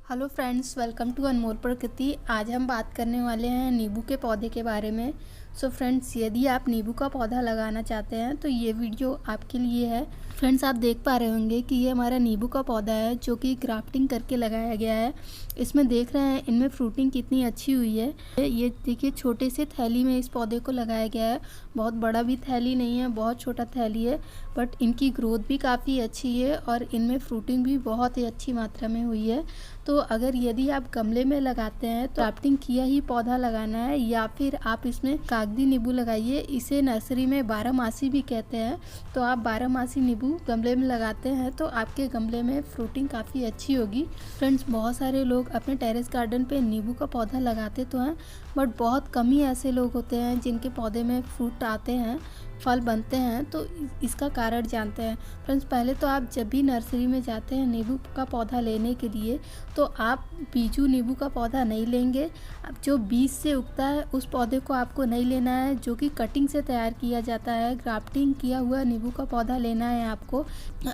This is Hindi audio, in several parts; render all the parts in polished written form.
हेलो फ्रेंड्स, वेलकम टू अनमोल प्रकृति। आज हम बात करने वाले हैं नींबू के पौधे के बारे में। सो फ्रेंड्स, यदि आप नींबू का पौधा लगाना चाहते हैं तो ये वीडियो आपके लिए है। फ्रेंड्स, आप देख पा रहे होंगे कि ये हमारा नींबू का पौधा है जो कि ग्राफ्टिंग करके लगाया गया है। इसमें देख रहे हैं इनमें फ्रूटिंग कितनी अच्छी हुई है। ये देखिए, छोटे से थैली में इस पौधे को लगाया गया है। बहुत बड़ा भी थैली नहीं है, बहुत छोटा थैली है, बट इनकी ग्रोथ भी काफ़ी अच्छी है और इनमें फ्रूटिंग भी बहुत ही अच्छी मात्रा में हुई है। तो अगर यदि आप गमले में लगाते हैं तो ग्राफ्टिंग किया ही पौधा लगाना है, या फिर आप इसमें कागदी नींबू लगाइए। इसे नर्सरी में 12 भी कहते हैं। तो आप 12 नींबू गमले में लगाते हैं तो आपके गमले में फ्रूटिंग काफ़ी अच्छी होगी। फ्रेंड्स, बहुत सारे लोग अपने टेरेस गार्डन पे नींबू का पौधा लगाते तो हैं, बट बहुत कम ही ऐसे लोग होते हैं जिनके पौधे में फ्रूट आते हैं, फल बनते हैं। तो इसका कारण जानते हैं। फ्रेंड्स, पहले तो आप जब भी नर्सरी में जाते हैं नींबू का पौधा लेने के लिए, तो आप बीजू नींबू का पौधा नहीं लेंगे। अब जो बीज से उगता है उस पौधे को आपको नहीं लेना है, जो कि कटिंग से तैयार किया जाता है। ग्राफ्टिंग किया हुआ नींबू का पौधा लेना है आपको,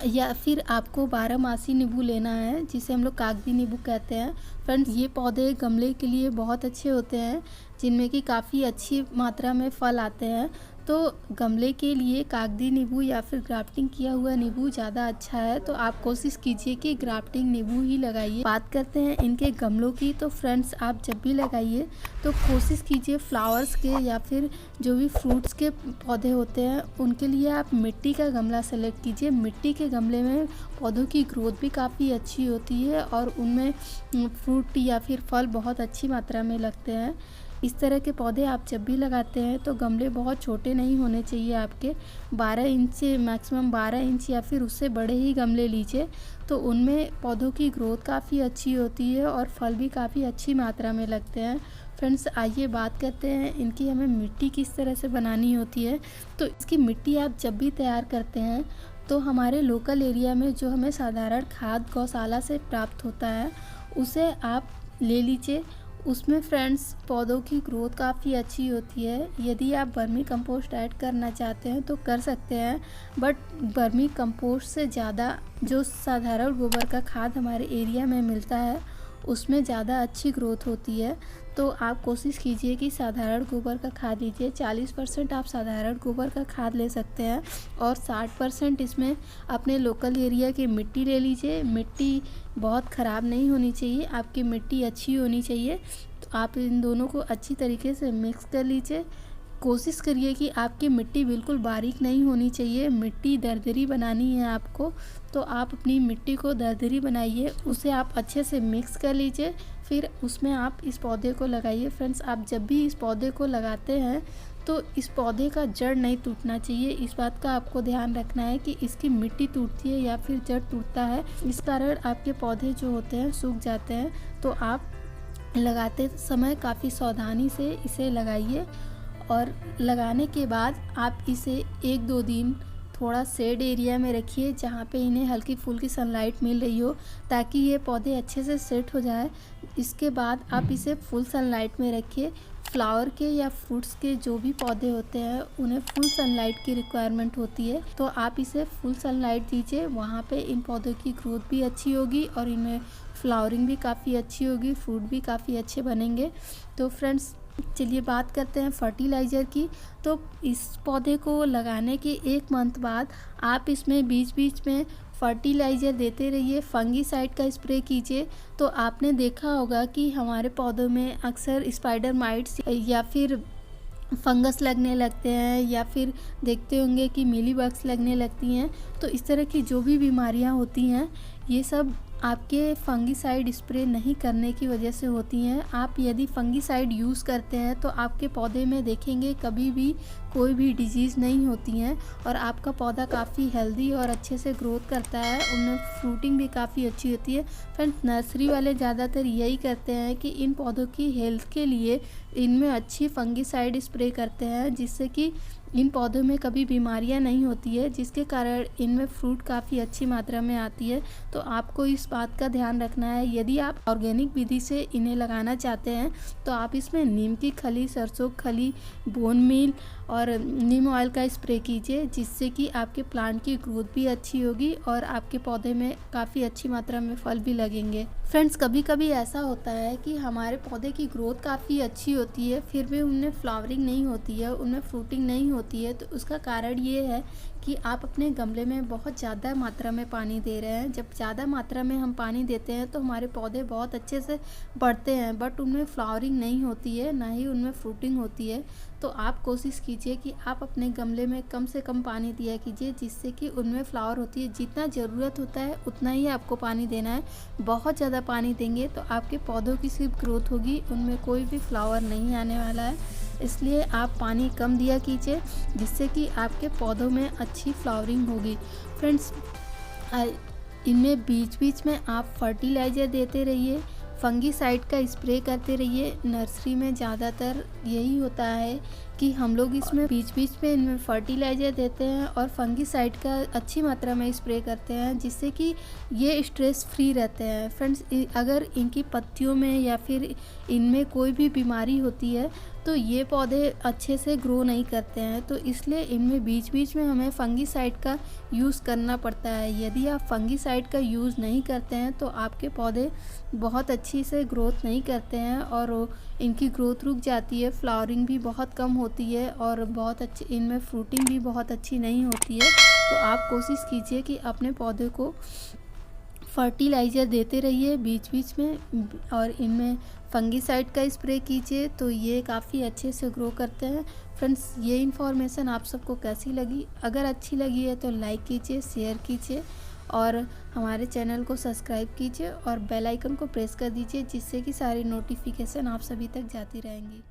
या फिर आपको 12 नींबू लेना है, जिसे हम लोग कागदी नींबू कहते हैं। फ्रेंड्स, ये पौधे गमले के लिए बहुत अच्छे होते हैं, जिनमें कि काफ़ी अच्छी मात्रा में फल आते हैं। तो गमले के लिए कागदी नींबू या फिर ग्राफ्टिंग किया हुआ नींबू ज़्यादा अच्छा है। तो आप कोशिश कीजिए कि ग्राफ्टिंग नींबू ही लगाइए। बात करते हैं इनके गमलों की। तो फ्रेंड्स, आप जब भी लगाइए तो कोशिश कीजिए फ्लावर्स के या फिर जो भी फ्रूट्स के पौधे होते हैं उनके लिए आप मिट्टी का गमला सेलेक्ट कीजिए। मिट्टी के गमले में पौधों की ग्रोथ भी काफ़ी अच्छी होती है और उनमें फ्रूट या फिर फल बहुत अच्छी मात्रा में लगते हैं। इस तरह के पौधे आप जब भी लगाते हैं तो गमले बहुत छोटे नहीं होने चाहिए आपके। 12 इंच से मैक्सिमम 12 इंच या फिर उससे बड़े ही गमले लीजिए, तो उनमें पौधों की ग्रोथ काफ़ी अच्छी होती है और फल भी काफ़ी अच्छी मात्रा में लगते हैं। फ्रेंड्स, आइए बात करते हैं इनकी हमें मिट्टी किस तरह से बनानी होती है। तो इसकी मिट्टी आप जब भी तैयार करते हैं तो हमारे लोकल एरिया में जो हमें साधारण खाद गौशाला से प्राप्त होता है उसे आप ले लीजिए। उसमें फ्रेंड्स पौधों की ग्रोथ काफ़ी अच्छी होती है। यदि आप वर्मी कंपोस्ट ऐड करना चाहते हैं तो कर सकते हैं, बट वर्मी कंपोस्ट से ज़्यादा जो साधारण गोबर का खाद हमारे एरिया में मिलता है उसमें ज़्यादा अच्छी ग्रोथ होती है। तो आप कोशिश कीजिए कि साधारण गोबर का खाद लीजिए। 40% आप साधारण गोबर का खाद ले सकते हैं और 60% इसमें अपने लोकल एरिया की मिट्टी ले लीजिए। मिट्टी बहुत ख़राब नहीं होनी चाहिए, आपकी मिट्टी अच्छी होनी चाहिए। तो आप इन दोनों को अच्छी तरीके से मिक्स कर लीजिए। कोशिश करिए कि आपकी मिट्टी बिल्कुल बारीक नहीं होनी चाहिए, मिट्टी दरदरी बनानी है आपको। तो आप अपनी मिट्टी को दरदरी बनाइए, उसे आप अच्छे से मिक्स कर लीजिए, फिर उसमें आप इस पौधे को लगाइए। फ्रेंड्स, आप जब भी इस पौधे को लगाते हैं तो इस पौधे का जड़ नहीं टूटना चाहिए। इस बात का आपको ध्यान रखना है कि इसकी मिट्टी टूटती है या फिर जड़ टूटता है, इस कारण आपके पौधे जो होते हैं सूख जाते हैं। तो आप लगाते समय काफ़ी सावधानी से इसे लगाइए और लगाने के बाद आप इसे 1-2 दिन थोड़ा शेड एरिया में रखिए जहाँ पे इन्हें हल्की फुल्की सनलाइट मिल रही हो, ताकि ये पौधे अच्छे से सेट हो जाए। इसके बाद आप इसे फुल सनलाइट में रखिए। फ्लावर के या फ्रूट्स के जो भी पौधे होते हैं उन्हें फुल सनलाइट की रिक्वायरमेंट होती है, तो आप इसे फुल सनलाइट दीजिए। वहाँ पे इन पौधों की ग्रोथ भी अच्छी होगी और इनमें फ्लावरिंग भी काफ़ी अच्छी होगी, फ्रूट भी काफ़ी अच्छे बनेंगे। तो फ्रेंड्स, चलिए बात करते हैं फर्टिलाइज़र की। तो इस पौधे को लगाने के 1 मंथ बाद आप इसमें बीच बीच में फर्टिलाइज़र देते रहिए, फंगीसाइड का स्प्रे कीजिए। तो आपने देखा होगा कि हमारे पौधों में अक्सर स्पाइडर माइट्स या फिर फंगस लगने लगते हैं, या फिर देखते होंगे कि मीलीबग्स लगने लगती हैं। तो इस तरह की जो भी बीमारियां होती हैं ये सब आपके फंगीसाइड स्प्रे नहीं करने की वजह से होती हैं। आप यदि फंगीसाइड यूज़ करते हैं तो आपके पौधे में देखेंगे कभी भी कोई भी डिजीज़ नहीं होती हैं और आपका पौधा काफ़ी हेल्दी और अच्छे से ग्रोथ करता है, उनमें फ्रूटिंग भी काफ़ी अच्छी होती है। फ्रेंड्स, नर्सरी वाले ज़्यादातर यही करते हैं कि इन पौधों की हेल्थ के लिए इनमें अच्छी फंगीसाइड स्प्रे करते हैं, जिससे कि इन पौधों में कभी बीमारियां नहीं होती है, जिसके कारण इनमें फ्रूट काफ़ी अच्छी मात्रा में आती है। तो आपको इस बात का ध्यान रखना है। यदि आप ऑर्गेनिक विधि से इन्हें लगाना चाहते हैं तो आप इसमें नीम की खली, सरसों खली, बोन मील और नीम ऑयल का स्प्रे कीजिए, जिससे कि आपके प्लांट की ग्रोथ भी अच्छी होगी और आपके पौधे में काफ़ी अच्छी मात्रा में फल भी लगेंगे। फ्रेंड्स, कभी कभी ऐसा होता है कि हमारे पौधे की ग्रोथ काफ़ी अच्छी होती है, फिर भी उनमें फ्लावरिंग नहीं होती है, उनमें फ्रूटिंग नहीं होती है। तो उसका कारण ये है कि आप अपने गमले में बहुत ज़्यादा मात्रा में पानी दे रहे हैं। जब ज़्यादा मात्रा में हम पानी देते हैं तो हमारे पौधे बहुत अच्छे से बढ़ते हैं, बट उनमें फ्लावरिंग नहीं होती है, ना ही उनमें फ्रूटिंग होती है। तो आप कोशिश कीजिए कि आप अपने गमले में कम से कम पानी दिया कीजिए, जिससे कि उनमें फ्लावर होती है। जितना ज़रूरत होता है उतना ही आपको पानी देना है। बहुत ज़्यादा पानी देंगे तो आपके पौधों की सिर्फ ग्रोथ होगी, उनमें कोई भी फ्लावर नहीं आने वाला है। इसलिए आप पानी कम दिया कीजिए, जिससे कि आपके पौधों में अच्छी फ्लावरिंग होगी। फ्रेंड्स, इनमें बीच बीच में आप फर्टिलाइज़र देते रहिए, फंगीसाइड का स्प्रे करते रहिए। नर्सरी में ज़्यादातर यही होता है कि हम लोग इसमें बीच बीच में इनमें फर्टिलाइज़र देते हैं और फंगीसाइड का अच्छी मात्रा में स्प्रे करते हैं, जिससे कि ये स्ट्रेस फ्री रहते हैं। फ्रेंड्स, अगर इनकी पत्तियों में या फिर इनमें कोई भी बीमारी होती है तो ये पौधे अच्छे से ग्रो नहीं करते हैं। तो इसलिए इनमें बीच बीच में हमें फंगीसाइड का यूज़ करना पड़ता है। यदि आप फंगीसाइड का यूज़ नहीं करते हैं तो आपके पौधे बहुत अच्छी से ग्रोथ नहीं करते हैं और इनकी ग्रोथ रुक जाती है, फ्लावरिंग भी बहुत कम होती है और बहुत अच्छी इनमें फ्रूटिंग भी बहुत अच्छी नहीं होती है। तो आप कोशिश कीजिए कि अपने पौधे को फर्टिलाइज़र देते रहिए बीच बीच में और इनमें फंगीसाइड का स्प्रे कीजिए, तो ये काफ़ी अच्छे से ग्रो करते हैं। फ्रेंड्स, ये इन्फॉर्मेशन आप सबको कैसी लगी? अगर अच्छी लगी है तो लाइक कीजिए, शेयर कीजिए और हमारे चैनल को सब्सक्राइब कीजिए और बेल आइकन को प्रेस कर दीजिए, जिससे कि सारी नोटिफिकेशन आप सभी तक जाती रहेंगी।